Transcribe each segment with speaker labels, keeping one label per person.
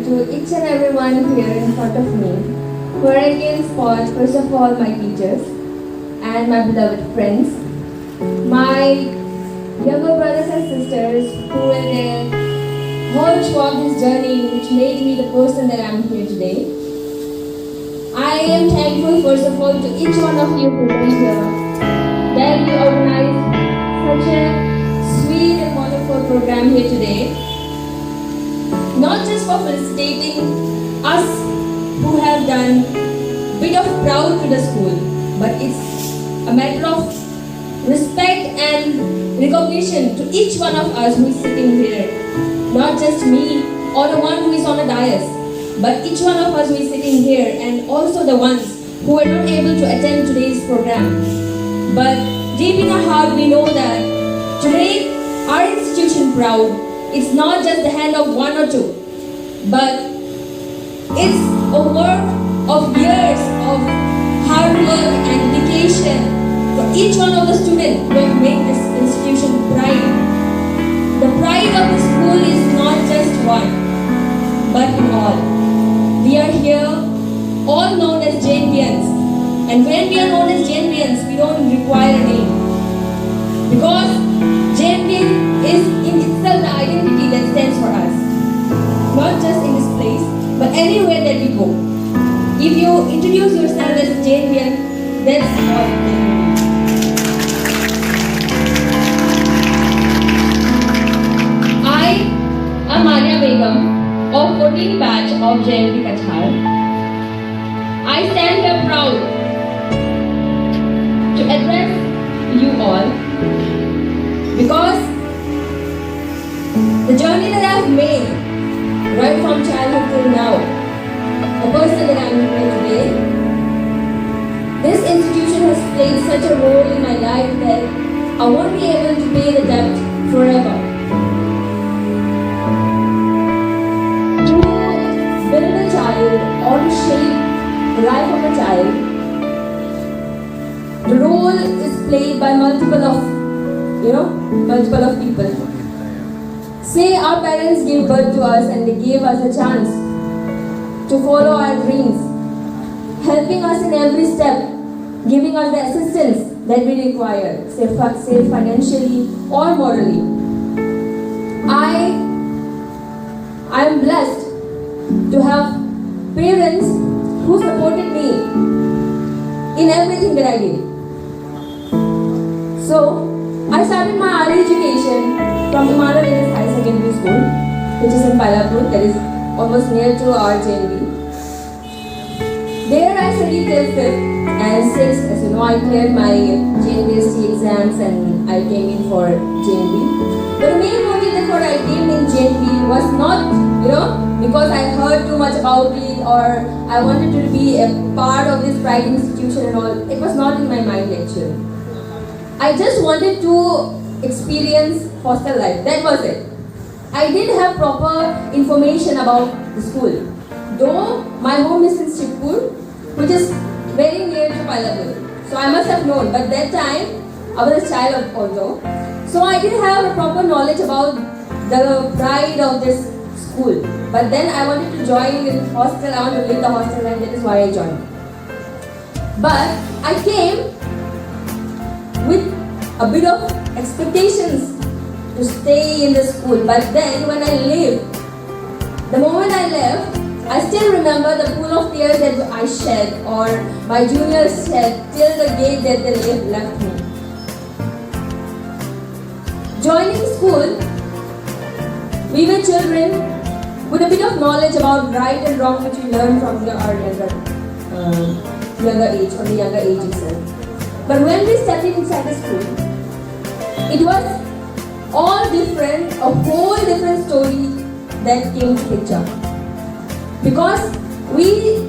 Speaker 1: to each and everyone here in front of me, where I can spot first of all my teachers and my beloved friends, my younger brothers and sisters who in their whole throughout this journey which made me the person that I am here today. I am thankful first of all to each one of you present here that you organized such a sweet and wonderful program here today. Not just for felicitating us who have done bit of proud to the school, but it's a matter of respect and recognition to each one of us who is sitting here. Not just me or the one who is on the dais, but each one of us who is sitting here and also the ones who were not able to attend today's program. But deep in our heart we know that today our institution proud. It's not just the hand of one or two, but it's a work of years of hard work and dedication for each one of the students who have made this institution pride. The pride of the school is not just one, but in all. We are here all known as JNPians, and when we are known as JNPians, we don't require a name, because JNPian is in itself the identity that stands for us. Not just in this place, but anywhere that we go. If you introduce yourself as JNPian, that's what it means. I am Maria Begum of 14th batch of JNP Kachhar. I stand here proud to address you all because the journey that I've made right from childhood till now, the person that I'm here today, this institution has played such a role in my life that I won't be able to pay the debt forever. To build a child or to shape the life of a child, the role is played by multiple of people. Say our parents gave birth to us and they gave us a chance to follow our dreams, helping us in every step, giving us the assistance that we require, say financially or morally. I am blessed to have parents who supported me in everything that I did. So, I started my early education from Emmanuel Ladies High Secondary School, which is in Pylapur, that is almost near to our JNB. There I studied till 5th and 6th. As you know, I cleared my JNBST exams and I came in for JNB. But the main motive that I came in JNB was not, because I heard too much about it or I wanted to be a part of this pride institution and all. It was not in my mind actually. I just wanted to experience hostel life. That was it. I didn't have proper information about the school. Though my home is in Shivpur, which is very near to Pylapur. So I must have known. But that time, I was a child also. So I didn't have a proper knowledge about the pride of this school. But then I wanted to join in hostel. I want to live the hostel and that is why I joined. But I came with a bit of expectations to stay in the school. But then when I left, the moment I left, I still remember the pool of tears that I shed or my juniors shed till the gate that they left me. Joining school, we were children with a bit of knowledge about right and wrong which we learned from our younger age, from the younger age itself. But when we studied inside the school, it was all different, a whole different story that came to picture. Because we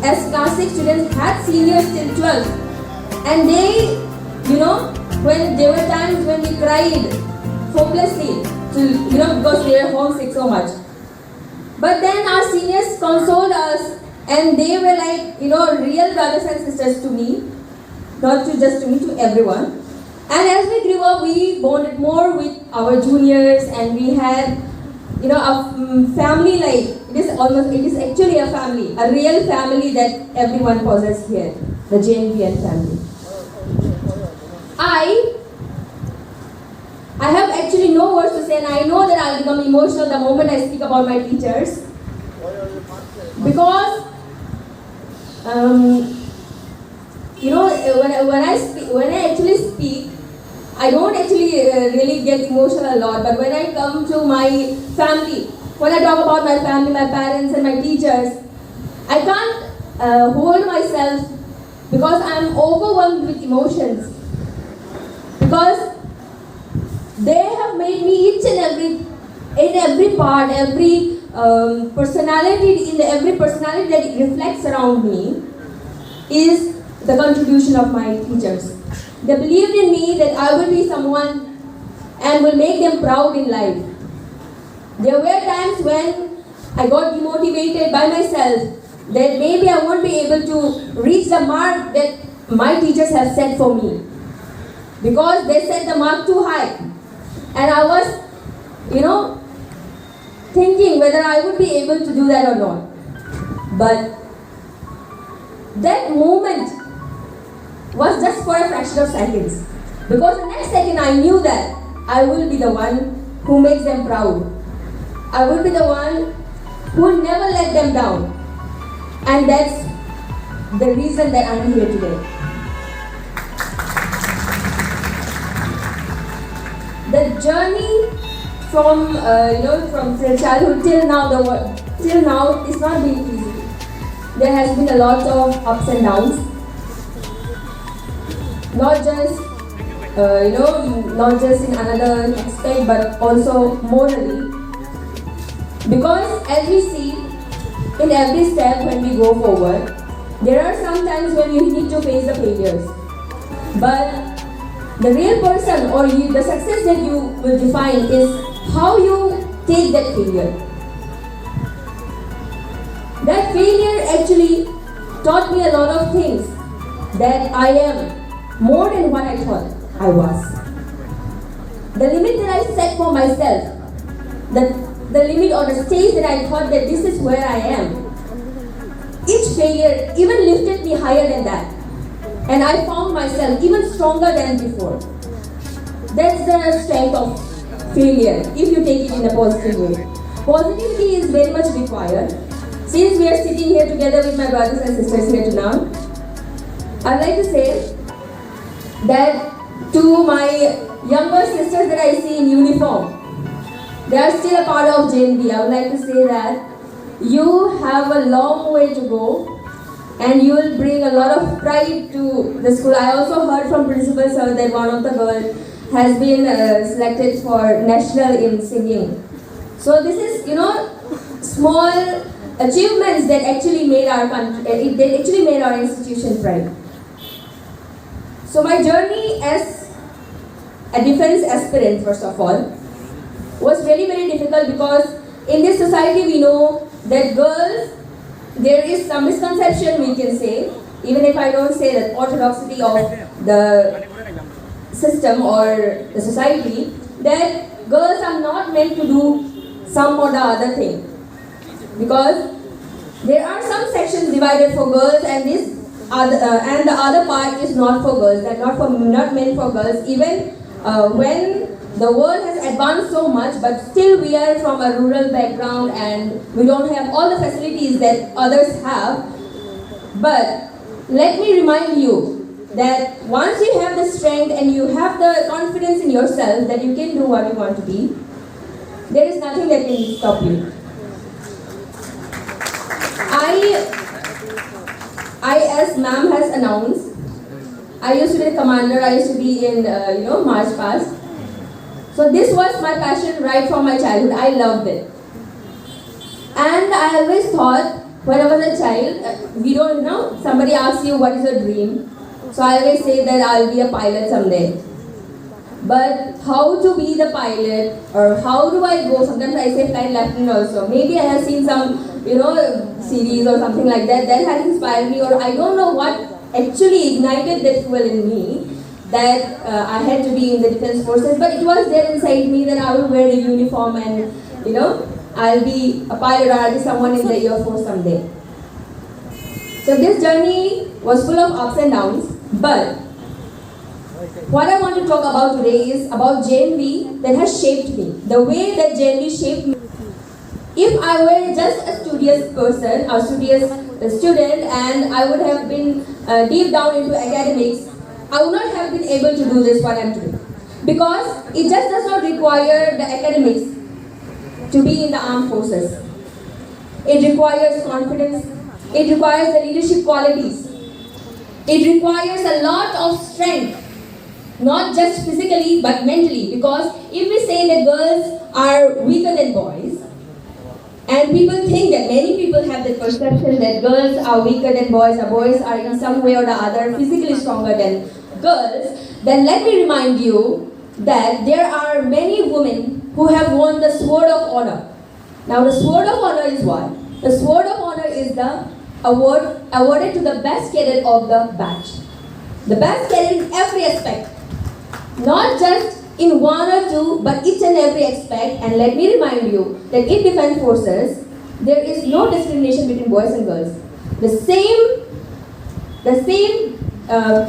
Speaker 1: as class 6 students had seniors till 12th and they, when there were times when we cried hopelessly because we were homesick so much. But then our seniors consoled us and they were like, real brothers and sisters to me. Not just to me, to everyone. And as we grew up, we bonded more with our juniors and we had, family like, it is actually a family, a real family that everyone possesses here, the JNPN family. I have actually no words to say, and I know that I'll become emotional the moment I speak about my teachers. Because, when I actually speak, I don't actually really get emotional a lot, but when I come to my family, when I talk about my family, my parents and my teachers, I can't hold myself because I'm overwhelmed with emotions. Because they have made me each and every part, every personality, every personality that reflects around me is the contribution of my teachers. They believed in me that I will be someone and will make them proud in life. There were times when I got demotivated by myself that maybe I won't be able to reach the mark that my teachers have set for me, because they set the mark too high. And I was, thinking whether I would be able to do that or not. But that moment was just for a fraction of seconds. Because the next second I knew that I will be the one who makes them proud. I will be the one who will never let them down. And that's the reason that I'm here today. The journey from childhood till now it's not been easy. There has been a lot of ups and downs. Not just in another aspect, but also morally. Because as we see in every step when we go forward, there are some times when you need to face the failures. But the real person or the success that you will define is how you take that failure. That failure actually taught me a lot of things, that I am more than what I thought I was. The limit that I set for myself, the limit or the stage that I thought that this is where I am, each failure even lifted me higher than that. And I found myself even stronger than before. That's the strength of failure, if you take it in a positive way. Positivity is very much required. Since we are sitting here together with my brothers and sisters here tonight, I'd like to say that to my younger sisters that I see in uniform, they are still a part of JNB. I would like to say that you have a long way to go, and you will bring a lot of pride to the school. I also heard from Principal Sir that one of the girls has been selected for national in singing. So this is, small achievements that actually made our country, that actually made our institution pride. So my journey as a defense aspirant, first of all, was very, very difficult, because in this society we know that girls, there is some misconception, we can say, even if I don't say that orthodoxy of the system or the society, that girls are not meant to do some or the other thing. Because there are some sections divided for girls, and and the other part is not for girls, that not meant for girls. Even when the world has advanced so much, but still we are from a rural background and we don't have all the facilities that others have. But let me remind you that once you have the strength and you have the confidence in yourself that you can do what you want to be, there is nothing that can stop you. I as ma'am has announced, I used to be the commander, I used to be in March past. So this was my passion right from my childhood. I loved it. And I always thought, when I was a child, we don't know, somebody asks you what is your dream. So I always say that I'll be a pilot someday. But how to be the pilot, or how do I go? Sometimes I say flight lieutenant also. Maybe I have seen some, series or something like that has inspired me, or I don't know what actually ignited that fuel in me, that I had to be in the defense forces. But it was there inside me that I would wear a uniform and, I'll be a pilot or I'll be someone in the Air Force someday. So this journey was full of ups and downs, but what I want to talk about today is about JNV that has shaped me. The way that JNV shaped me. If I were just a studious person, a studious student, and I would have been deep down into academics, I would not have been able to do this what I'm doing. Because it just does not require the academics to be in the armed forces. It requires confidence. It requires the leadership qualities. It requires a lot of strength. Not just physically, but mentally. Because if we say that girls are weaker than boys, and people think that many people have the perception that girls are weaker than boys, or boys are in some way or the other physically stronger than girls, then let me remind you that there are many women who have won the Sword of Honor. Now the Sword of Honor is what? The Sword of Honor is the award awarded to the best cadet of the batch. The best cadet in every aspect. Not just in one or two, but each and every aspect. And let me remind you that in Defence Forces, there is no discrimination between boys and girls. The same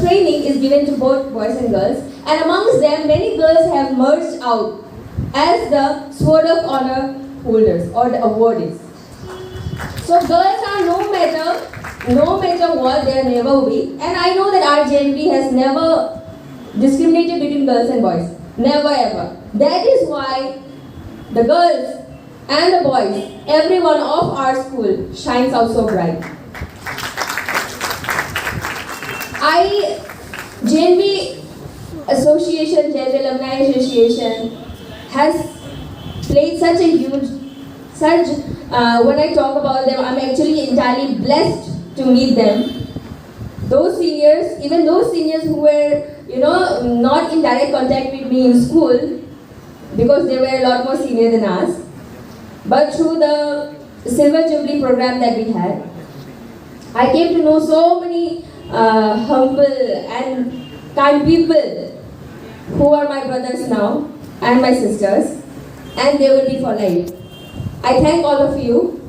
Speaker 1: training is given to both boys and girls. And amongst them, many girls have merged out as the Sword of Honor holders or the awardees. So girls are no matter what, they are never weak. And I know that our JNV has never discriminated between girls and boys. Never ever. That is why the girls and the boys, everyone of our school shines out so bright. JNV Association, JNV Alumni Association has played such a huge, when I talk about them, I'm actually entirely blessed to meet them. Those seniors, even those seniors who were, not in direct contact with me in school, because they were a lot more senior than us, but through the Silver Jubilee program that we had, I came to know so many humble and kind people who are my brothers now and my sisters, and they will be for life. I thank all of you.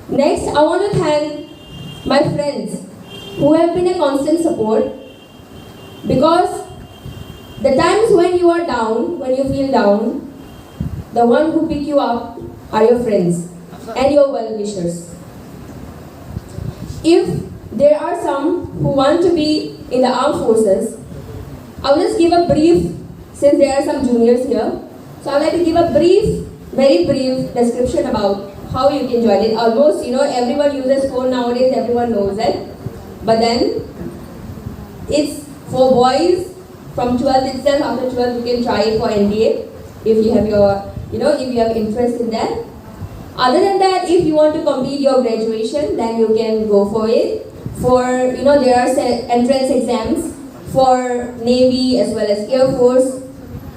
Speaker 1: Next, I want to thank my friends who have been a constant support, because the times when you are down, when you feel down, the one who pick you up are your friends and your well-wishers. If there are some who want to be in the armed forces, I will just give a brief, since there are some juniors here, so I would like to give a very brief description about how you can join it. Almost, everyone uses phone nowadays, everyone knows it. But then, it's for boys from 12th itself. After 12th, you can try it for NDA if you have if you have interest in that. Other than that, if you want to complete your graduation, then you can go for it. There are entrance exams for Navy as well as Air Force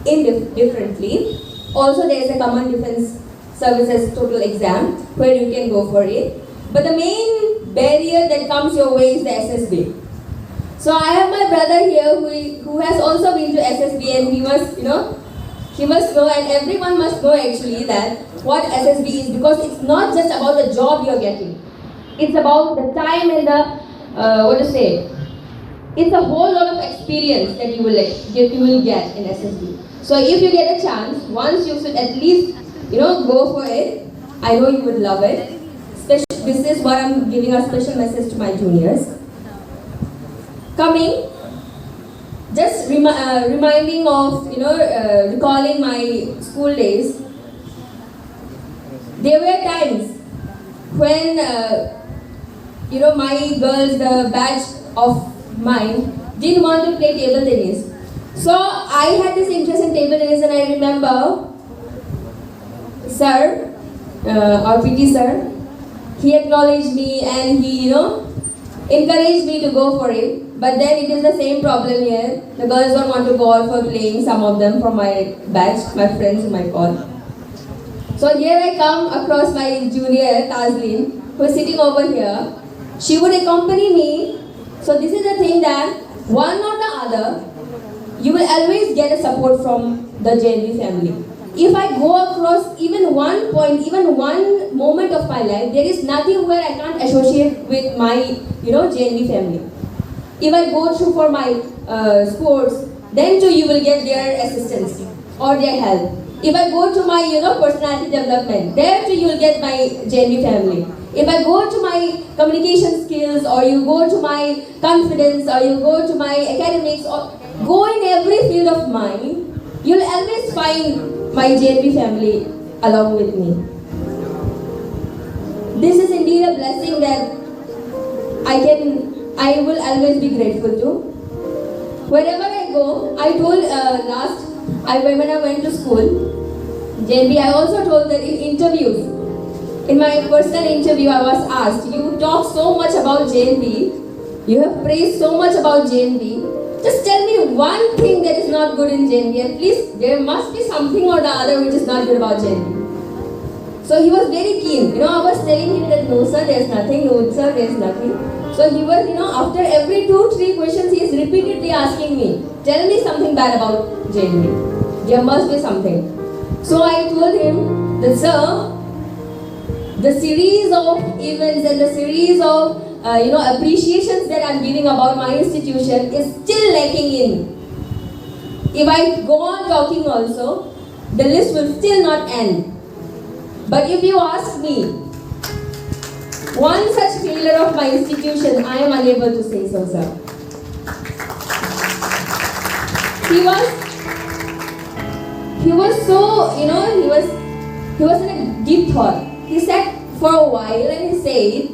Speaker 1: differently. Also, there is a Common Defense Services total exam where you can go for it. But the main barrier that comes your way is the SSB. So I have my brother here who has also been to SSB, and he must know, and everyone must know actually, that what SSB is, because it's not just about the job you're getting. It's about the time and it's a whole lot of experience that you will get in SSB. So if you get a chance, once you should at least go for it. I know you would love it. This is what I'm giving a special message to my juniors. Just reminding of, recalling my school days. There were times when, my girls, the batch of mine, didn't want to play table tennis. So I had this interest in table tennis, and I remember sir, our PT sir, he acknowledged me and he, encouraged me to go for it. But then it is the same problem here. The girls don't want to go out for playing, some of them from my batch, my friends in my call. So here I come across my junior, Tazlin, who is sitting over here. She would accompany me. So this is the thing, that one or the other, you will always get a support from the JNV family. If I go across even one point, even one moment of my life, there is nothing where I can't associate with my, JNV family. If I go through for my sports, then too you will get their assistance or their help. If I go to my, personality development, there too you will get my JNV family. If I go to my communication skills, or you go to my confidence, or you go to my academics, or go in every field of mine, you'll always find my JNV family along with me. This is indeed a blessing that I will always be grateful to. Wherever I go, I told when I went to school, JNV, I also told that in interviews, in my personal interview, I was asked, you talk so much about JNV, you have praised so much about JNV, just tell me one thing that is not good in JNV, and please, there must be something or the other which is not good about JNV. So he was very keen. I was telling him that no sir, there's nothing, no sir, there's nothing. So he was, after every 2-3 questions, he is repeatedly asking me, tell me something bad about JNV. There must be something. So I told him that, sir, the series of events and the series of appreciations that I'm giving about my institution is still lacking in. If I go on talking also, the list will still not end. But if you ask me, one such failure of my institution, I am unable to say so, sir. He was so, he was in a deep thought. He sat for a while and he said,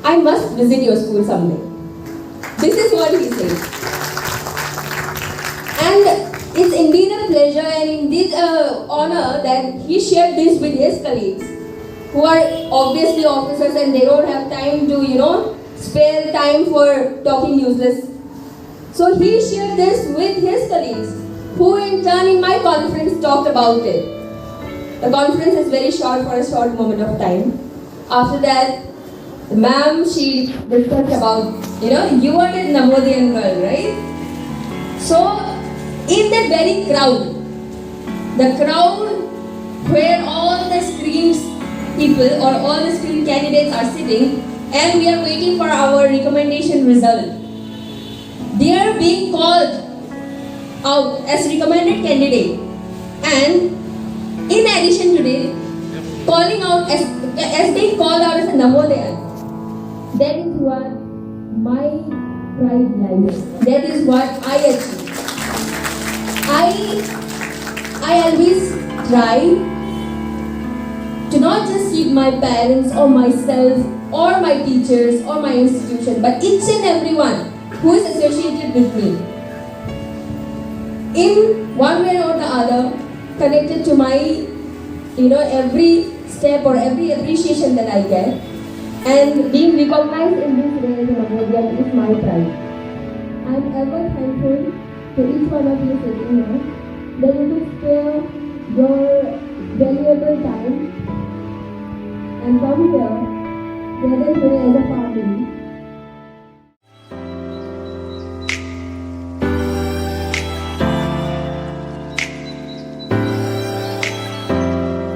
Speaker 1: I must visit your school someday. This is what he said. And it's indeed a pleasure and indeed an honor that he shared this with his colleagues, who are obviously officers and they don't have time to, spare time for talking useless. So he shared this with his colleagues, who in turn in my conference talked about it. The conference is very short for a short moment of time. After that, the ma'am, she discussed about, you are the Namodian girl, right? So, in that very crowd, the crowd where all the screens people or all the screen candidates are sitting and we are waiting for our recommendation result, they are being called out as recommended candidate. And in addition to this, calling out as being called out as a Namodayan, that is what my pride lies. That is what I achieve. I always try to not just seek my parents or myself or my teachers or my institution, but each and everyone who is associated with me, in one way or the other, connected to my, every step or every appreciation that I get, and being recognized in this way as a Namodian is my pride. I am ever thankful to each one of you sitting here that you could spare your valuable time and come here, gather here as a family,